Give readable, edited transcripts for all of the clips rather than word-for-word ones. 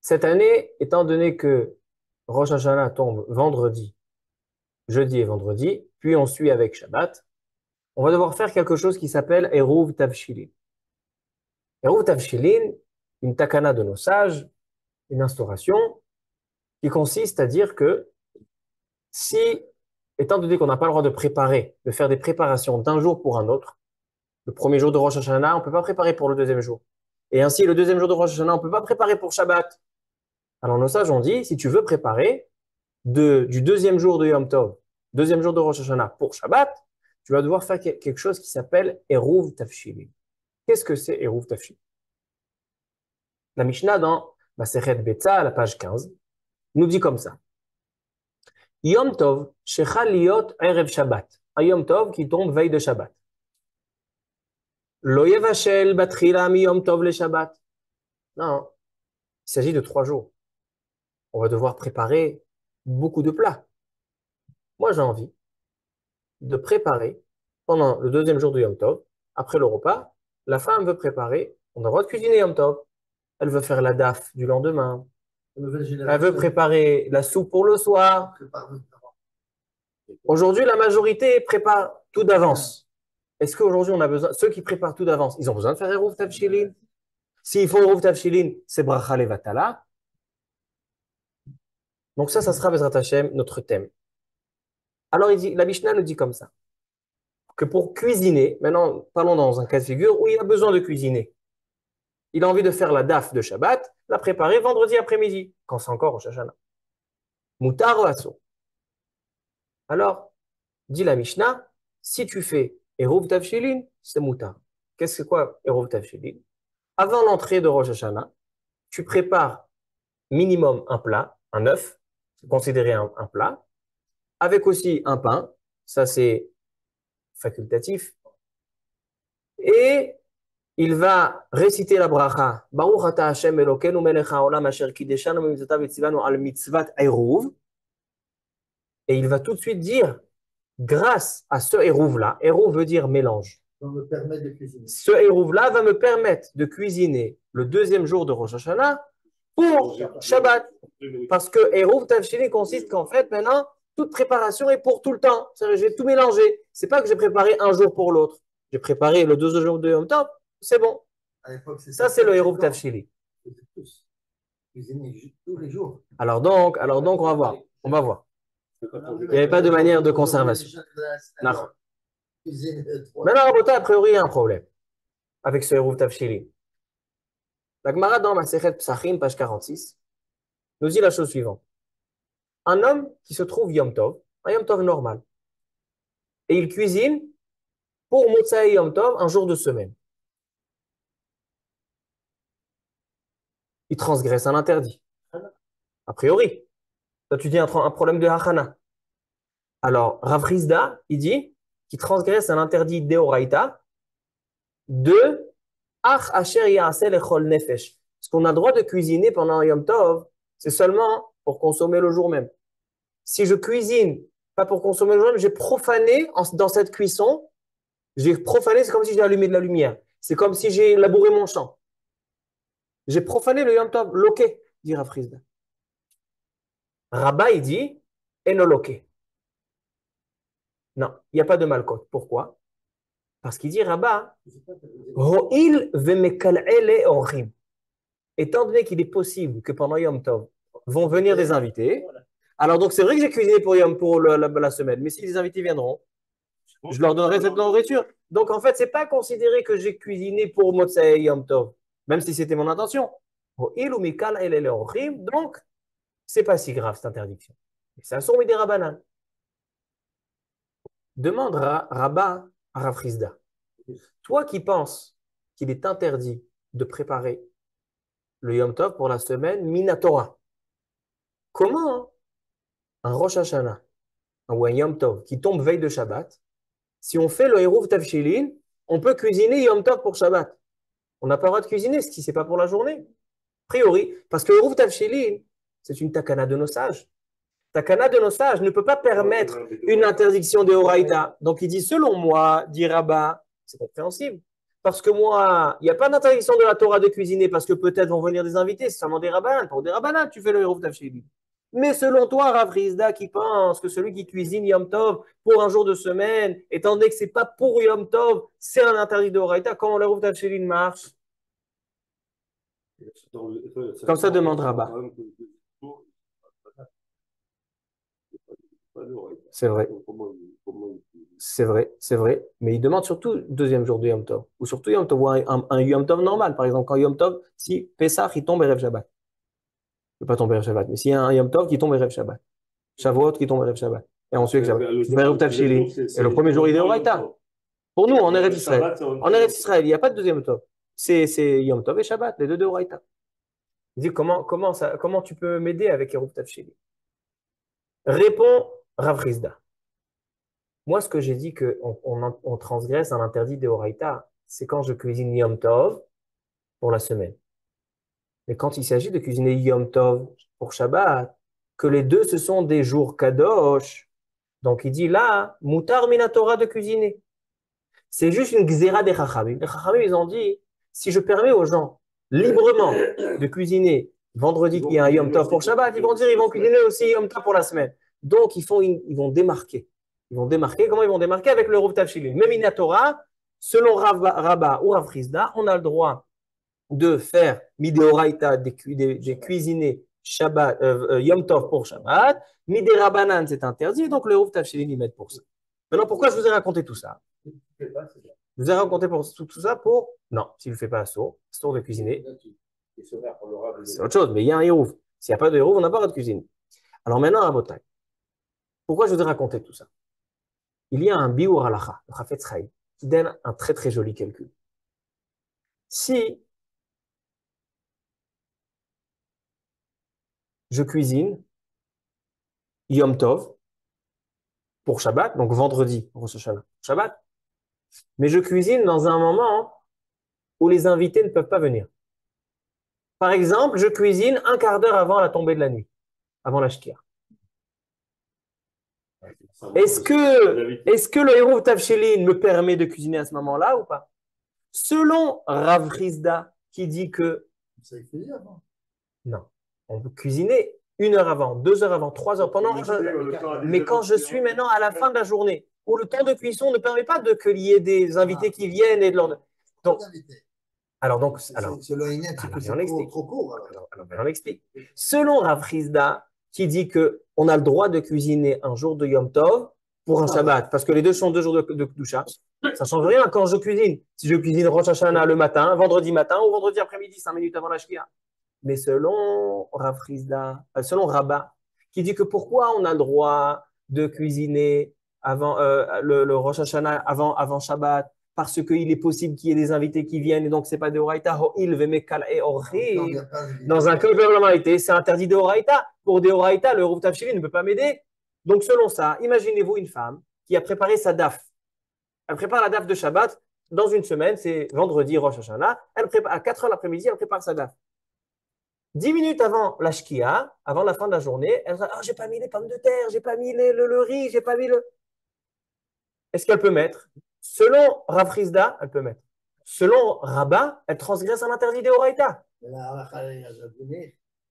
Cette année, étant donné que Rosh Hashanah tombe vendredi, jeudi et vendredi, puis on suit avec Shabbat, on va devoir faire quelque chose qui s'appelle Eruv Tavshilin. Eruv Tavshilin, une takana de nos sages, une instauration qui consiste à dire que si, étant donné qu'on n'a pas le droit de préparer, de faire des préparations d'un jour pour un autre, le premier jour de Rosh Hashanah, on ne peut pas préparer pour le deuxième jour. Et ainsi, le deuxième jour de Rosh Hashanah, on ne peut pas préparer pour Shabbat. Alors nos sages ont dit, si tu veux préparer du deuxième jour de Yom Tov, deuxième jour de Rosh Hashanah pour Shabbat, tu vas devoir faire quelque chose qui s'appelle Eruv Tavshilin. Qu'est-ce que c'est Eruv Tavshilin? La Mishnah dans Masechet Betza, à la page 15, nous dit comme ça. Yom Tov, shechal liot erev Shabbat. Un Yom Tov qui tombe veille de Shabbat. Lo yevashel batchila mi Yom Tov le Shabbat. Non, il s'agit de 3 jours. On va devoir préparer beaucoup de plats. Moi, j'ai envie de préparer pendant le deuxième jour de Yom Tov, après le repas, la femme veut préparer, on a le droit de cuisiner Yom Tov. Elle veut faire la daf du lendemain. Elle veut préparer la soupe pour le soir. Aujourd'hui, la majorité prépare tout d'avance. Est-ce qu'aujourd'hui, on a besoin, ceux qui préparent tout d'avance, ils ont besoin de faire Eruv Tavshilin? S'il faut Eruv Tavshilin, c'est Bracha Levatala. Donc ça sera Bezrat Hashem, notre thème. Alors, la Mishnah le dit comme ça, que pour cuisiner, maintenant, parlons dans un cas de figure où il a besoin de cuisiner. Il a envie de faire la daf de Shabbat, la préparer vendredi après-midi, quand c'est encore au Shashana. Moutar ou asso. Alors, dit la Mishnah, si tu fais Eruv Tavshilin, c'est moutar. Qu'est-ce que c'est quoi Eruv Tavshilin? Avant l'entrée de Rosh Hashanah, tu prépares minimum un plat, un œuf, c'est considéré un plat, avec aussi un pain, ça c'est facultatif, et il va réciter la bracha, Baruch ata Hashem Elokeinu melech haolam asher kideshanu b'mitzvotav v'tzivanu al mitzvat eruv, et il va tout de suite dire, grâce à ce eruv-là, eruv veut dire mélange. Ce eruv-là va me permettre de cuisiner le deuxième jour de Rosh Hashanah pour Shabbat. Parce que eruv tavshilin consiste qu'en fait, maintenant, toute préparation est pour tout le temps. J'ai tout mélangé. C'est pas que j'ai préparé un jour pour l'autre. J'ai préparé le deuxième jour de Yom Tov, c'est bon. Ça, c'est le eruv tavshilin. Tous les jours. Alors donc, on va voir. On va voir. Il n'y avait pas de manière de conservation. Non. Maintenant, a priori, il y a un problème avec ce Eruv Tavshilin. La Gemara dans Masechet Psachim, page 46, nous dit la chose suivante. Un homme qui se trouve Yom Tov, un Yom Tov normal, et il cuisine pour Motsai Yom Tov un jour de semaine. Il transgresse un interdit. A priori. Là, tu dis un problème de Hachana. Alors, Rav Rizda, il dit qu'il transgresse un interdit d'Eoraita de Ach Asher Yaaseh Lechol Nefesh. Ce qu'on a le droit de cuisiner pendant Yom Tov, c'est seulement pour consommer le jour même. Si je cuisine pas pour consommer le jour même, j'ai profané dans cette cuisson, j'ai profané, c'est comme si j'ai allumé de la lumière. C'est comme si j'ai labouré mon champ. J'ai profané le Yom Tov, loqué, dit Rav Rizda. Rabba, il dit, eno loqué. Non, il n'y a pas de malcote. Pourquoi? Parce qu'il dit Rabba, Ho'il vemekal'ele orchim. Étant donné qu'il est possible que pendant Yom Tov vont venir des invités, alors donc c'est vrai que j'ai cuisiné pour la semaine, mais si les invités viendront, je leur donnerai cette nourriture. Donc en fait, c'est pas considéré que j'ai cuisiné pour Motsai Yom Tov, même si c'était mon intention. Donc, c'est pas si grave cette interdiction. C'est un sourd des Rabbanan. Demande Rabba à Rav Rizda. Toi qui penses qu'il est interdit de préparer le Yom Tov pour la semaine Minatora, comment un Rosh Hashanah ou un Yom Tov qui tombe veille de Shabbat, si on fait le Eruv Tavshilin, on peut cuisiner Yom Tov pour Shabbat. On n'a pas le droit de cuisiner, ce qui c'est pas pour la journée. A priori, parce que Eruv Tavshilin, c'est une takana de nos sages. Takana de nos sages ne peut pas permettre une interdiction de Horaïda. Donc il dit, selon moi, dit Rabbah, c'est compréhensible. parce que moi, il n'y a pas d'interdiction de la Torah de cuisiner parce que peut-être vont venir des invités, c'est seulement des rabbins. Pour des rabbins, tu fais le Hérouf Tavshili. Mais selon toi, Rav Rizda, qui pense que celui qui cuisine Yom Tov pour un jour de semaine, étant donné que ce n'est pas pour Yom Tov, c'est un interdit de Horaïta, comment le Hérouf Tavshili marche? Comme ça demande Rabat. C'est vrai. C'est vrai, c'est vrai. Mais il demande surtout le deuxième jour de Yom Tov. Ou surtout Yom Tov, ou un Yom Tov normal. Par exemple, quand Yom Tov, si Pessah, il tombe Erev Shabbat. Il ne peut pas tomber Erev Shabbat. Mais s'il y a un Yom Tov qui tombe Erev Shabbat. Shavuot qui tombe Erev Shabbat. Et ensuite, Shabbat. Tu fais Erev Tavshili. Et le premier jour, il est Horaïta. Pour nous, en Eretz Israël. En Eretz Israël, il n'y a pas de deuxième Tov. C'est Yom Tov et Shabbat, les deux de Horaïta. Il dit comment tu peux m'aider avec Erev Tavshili? Répond Rav Rizda. Moi, ce que j'ai dit qu'on transgresse un interdit de Horaïta, c'est quand je cuisine Yom Tov pour la semaine. Mais quand il s'agit de cuisiner Yom Tov pour Shabbat, que les deux, ce sont des jours kadosh. Donc, il dit là, mutar minatora de cuisiner. C'est juste une xéra des chachamim. Les chachamim, ils ont dit, si je permets aux gens librement de cuisiner vendredi qu'il y a un Yom Tov pour Shabbat, ils vont dire, ils vont cuisiner aussi Yom Tov pour la semaine. Donc, ils vont démarquer. Ils vont démarquer. Comment ils vont démarquer? Avec le Rouv Tavshilin. Même Inatora, selon Rabba ou Rav Rizda, on a le droit de faire midéoraita, des cuisiner Shabbat, Yom Tov pour Shabbat. Midé Rabanan, c'est interdit. Donc, le Rouv Tavshilin, ils mettent pour ça. Maintenant, pourquoi je vous ai raconté tout ça? Je vous ai raconté tout ça pour... Non, s'il ne fait pas assaut de cuisiner, c'est autre chose, mais il y a un hérouf. S'il n'y a pas de hérouf, on n'a pas le droit de cuisiner. Alors maintenant, à votre taille, pourquoi je vous ai raconté tout ça? Il y a un biur halacha, le Chafetz Chaim, qui donne un très très joli calcul. Si je cuisine Yom Tov pour Shabbat, donc vendredi, Rosh Hashanah, Shabbat, mais je cuisine dans un moment où les invités ne peuvent pas venir. Par exemple, je cuisine un quart d'heure avant la tombée de la nuit, avant la shkia. Est-ce que le héros Tavshilin me permet de cuisiner à ce moment-là ou pas? Selon Rav Rizda, qui dit que non, on peut cuisiner 1 heure avant, 2 heures avant, 3 heures pendant. Mais quand je suis maintenant à la fin de la journée, où le temps de cuisson ne permet pas qu'il y ait des invités qui viennent et de leur. Donc, alors, trop court. Alors, on explique. Selon Rav Rizda, qui dit qu'on a le droit de cuisiner un jour de Yom Tov pour un Shabbat, parce que les deux sont 2 jours de Kedusha, ça ne change rien quand je cuisine. Si je cuisine Rosh Hashanah le matin, vendredi matin ou vendredi après-midi, 5 minutes avant la Shkia. Mais selon Rav Rizda, selon Rabat, qui dit que pourquoi on a le droit de cuisiner avant le Rosh Hashanah, avant Shabbat, parce qu'il est possible qu'il y ait des invités qui viennent, et donc ce n'est pas de Horaïta. Dans un cas de normalité, c'est interdit de Horaïta. Pour des Horaïta, le Rouv Tavshili ne peut pas m'aider. Donc selon ça, imaginez-vous une femme qui a préparé sa daf. Elle prépare la daf de Shabbat dans une semaine, c'est vendredi Rosh Hashanah. Elle prépare, à 4 heures l'après-midi, elle prépare sa daf. 10 minutes avant la shkia, avant la fin de la journée, elle dit « Ah, j'ai pas mis les pommes de terre, j'ai pas mis le riz, j'ai pas mis le... » Est-ce qu'elle peut mettre? Selon Rav Rizda, elle peut mettre. Selon Rabat, elle transgresse un interdit de Horaïta.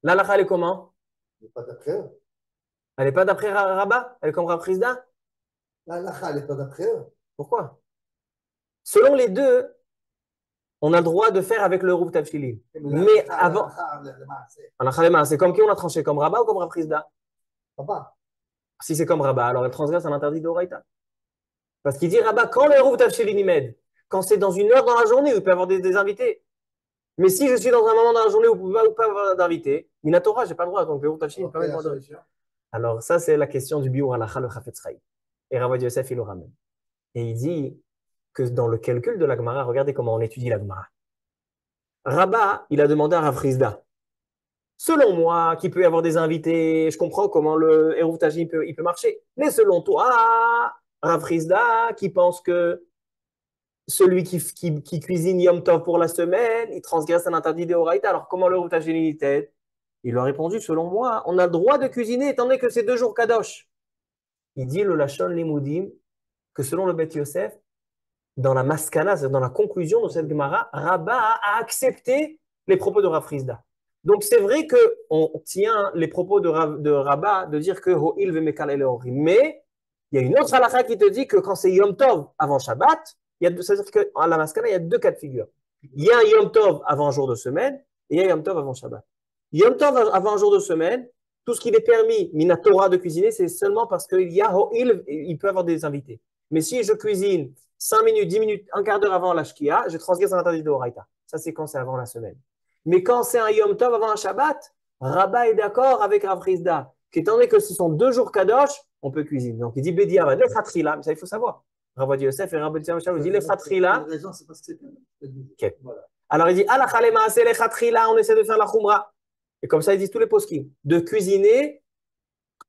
L'halakha, elle est comment? Elle n'est pas d'après Rabat? Elle est comme Rav Rizda? L'halakha, elle n'est pas d'après eux. Pourquoi? Selon les deux, on a le droit de faire avec le Rouv Tavshilin. Mais avant. C'est comme qui on a tranché? Comme Rabat ou comme Rav Rizda? Rabat. Si c'est comme Rabat, alors elle transgresse un interdit d'Oraïta. Parce qu'il dit Rabat, quand le Rouv Tavshilin m'aide, quand c'est dans 1 heure dans la journée où il peut y avoir des invités. Mais si je suis dans un moment dans la journée où il ne peut pas avoir d'invités, Minatora, je n'ai pas le droit. Donc le Rouv Tavshilin ne peut pas me demander. Alors ça, c'est la question du Biur Halacha, le Chafetz Chaim. Et Ravad Yosef, il le ramène. Et il dit que dans le calcul de la Gemara, regardez comment on étudie la Gemara. Rabat, il a demandé à Rav Rizda. Selon moi, qu'il peut y avoir des invités, je comprends comment le Hérouv Tavshilin il peut marcher. Mais selon toi, Rav Rizda, qui pense que celui qui cuisine Yom Tov pour la semaine, il transgresse un interdit de Horaïta. Alors comment le Hérouv Tavshilin t'aide? Il lui a répondu, selon moi, on a le droit de cuisiner étant donné que c'est 2 jours Kadosh. Il dit le Lachon Limoudim que selon le Beth Yosef, dans la maskana, c'est-à-dire dans la conclusion de cette Gemara, Rabba a accepté les propos de Rav Frisda. Donc c'est vrai qu'on tient les propos de Rabba de dire que Ho'il ve'mekal eleorim. Mais il y a une autre halakha qui te dit que quand c'est Yom Tov avant Shabbat, c'est-à-dire qu'à la maskana, il y a deux cas de figure. Il y a un Yom Tov avant un jour de semaine et il y a Yom Tov avant Shabbat. Yom Tov avant un jour de semaine, tout ce qu'il est permis, mina Torah, de cuisiner, c'est seulement parce qu'il y a Ho'il, il peut avoir des invités. Mais si je cuisine 5 minutes, 10 minutes, un quart d'heure avant la Shkia, je transgresse un interdit de Horaïta. Ça, c'est quand c'est avant la semaine. Mais quand c'est un Yom Tov avant un Shabbat, Rabba est d'accord avec Rav Frisda, qu'étant donné que ce sont 2 jours Kadosh, on peut cuisiner. Donc il dit Bediavad, le Fatrila, mais ça il faut savoir. Rabbi Yosef et Rabbi Tzemachal dit le Fatrila. Okay. Voilà. Alors il dit Alachale Maase le Fatrila, on essaie de faire la Khumra. Et comme ça ils disent tous les poskim, de cuisiner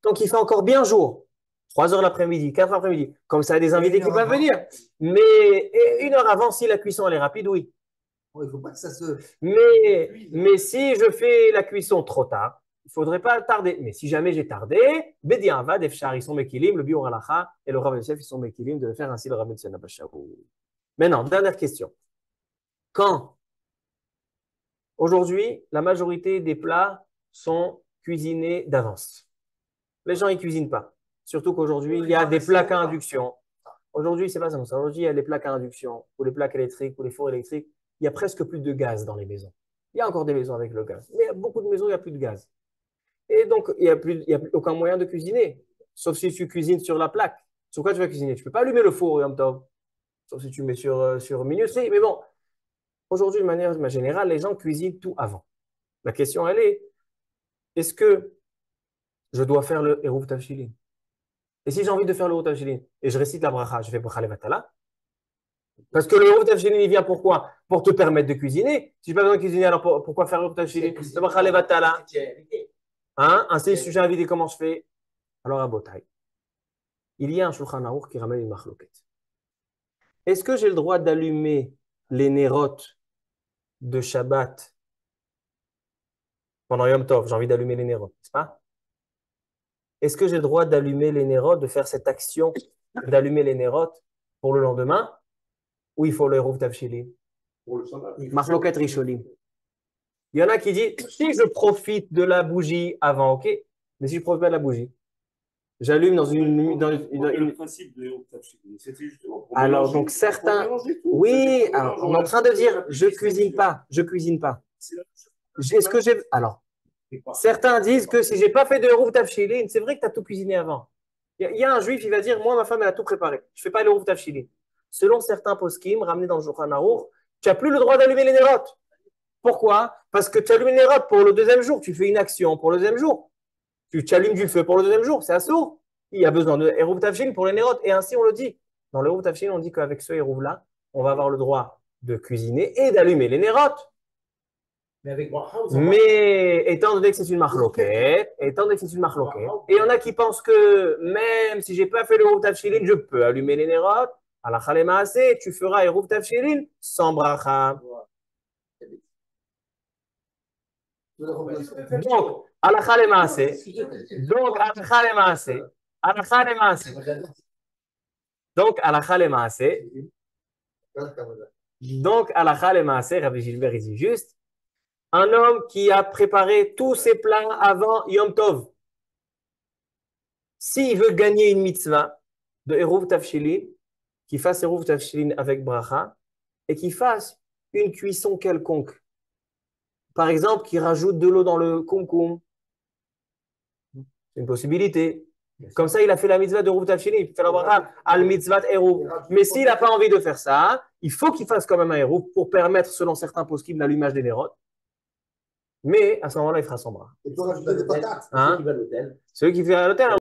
tant qu'il fait encore bien jour. 3 heures l'après-midi, 4 heures l'après-midi. Comme ça, il y a des invités qui peuvent venir. Mais 1 heure avant, si la cuisson elle est rapide, oui. Il ne faut pas que ça se. Mais si je fais la cuisson trop tard, il ne faudrait pas tarder. Mais si jamais j'ai tardé, Bediava, Defchar, ils sont Mekilim, le Biur Alacha et le Rav Yosef, ils sont Mekilim de faire ainsi le Rav Yosef Nabashaou. Maintenant, dernière question. Quand aujourd'hui, la majorité des plats sont cuisinés d'avance, les gens ne cuisinent pas. Surtout qu'aujourd'hui, il y a des plaques à induction. Aujourd'hui, c'est pas ça. Aujourd'hui, il y a les plaques à induction, ou les plaques électriques, ou les fours électriques. Il y a presque plus de gaz dans les maisons. Il y a encore des maisons avec le gaz. Mais il y a beaucoup de maisons où il n'y a plus de gaz. Et donc, il n'y a plus aucun moyen de cuisiner. Sauf si tu cuisines sur la plaque. Sur quoi tu vas cuisiner? Tu ne peux pas allumer le four, Yom Tov. Sauf si tu mets sur minuterie. Mais bon, aujourd'hui, de manière générale, les gens cuisinent tout avant. La question, elle est-ce que je dois faire le Eruv Tavshilin? Et si j'ai envie de faire le Eruv Tavshilin et je récite la bracha, je fais bracha levatala? Parce que le Eruv Tavshilin, il vient pourquoi? Pour te permettre de cuisiner. Si je n'ai pas besoin de cuisiner, alors pourquoi faire le Eruv Tavshilin? Le bracha levatala. Hein? Ainsi, si j'ai invité, comment je fais? Alors, à Botaï, il y a un Shulchan Aruch qui ramène une machloket. Est-ce que j'ai le droit d'allumer les nérotes de Shabbat pendant Yom Tov? J'ai envie d'allumer les nérotes, n'est-ce pas? Est-ce que j'ai le droit d'allumer les nérotes, de faire cette action d'allumer les nérotes pour le lendemain? Ou il faut le Eruv Tavshilin? Pour le Shabbat. Machloket Rishonim. Il y en a qui disent, si je profite de la bougie avant, ok, mais si je ne profite pas de la bougie, j'allume dans une. Le principe de c'était justement pour alors, mélanger, donc certains. pour Oui, alors, on est en train de dire, je ne cuisine pas, je ne cuisine pas. Est-ce que j'ai. Alors, certains disent que si je n'ai pas fait de Eruv Tavshilin, c'est vrai que tu as tout cuisiné avant. Il y a un juif, il va dire, moi, ma femme, elle a tout préparé. Je ne fais pas l'Eruv Tavshilin. Selon certains poskim, ramenés dans le Shulchan Aruch, tu n'as plus le droit d'allumer les nérotes. Pourquoi? Parce que tu allumes les nérotes pour le deuxième jour. Tu fais une action pour le deuxième jour. Tu allumes du feu pour le deuxième jour. C'est assourd. Il y a besoin de Eruv Tavshilin pour les nérotes. Et ainsi, on le dit. Dans l'Eruv Tavshilin, on dit qu'avec ce Eruv-là, on va avoir le droit de cuisiner et d'allumer les nérotes. Mais étant donné que c'est une marloquette, et il y en a qui pensent que même si je n'ai pas fait le Eruv Tavshilin, je peux allumer les nérotes. Alachale Maase, tu feras Eruv Tavshilin sans bracha. Donc, Alachale Maase. Donc, Alachale Maase. Alachale Maase. Donc, Alachale Maase. Donc, Alachale Maase, Rabbi Gilbert, il dit juste, un homme qui a préparé tous ses plats avant Yom Tov, s'il veut gagner une mitzvah de Eruv Tavshilin, qu'il fasse Eruv Tavshilin avec bracha et qu'il fasse une cuisson quelconque. Par exemple, qu'il rajoute de l'eau dans le kumkum. C'est une possibilité. Comme ça, il a fait la mitzvah de Eruv Tavshilin, il fait la bracha al mitzvah Eruv. Mais s'il n'a pas envie de faire ça, il faut qu'il fasse quand même un Eruv pour permettre, selon certains poskim, l'allumage des nérotes. Mais à ce moment-là, il fera son bras. Et tu rajouter des patates. Hein? Ceux qui vont à l'hôtel.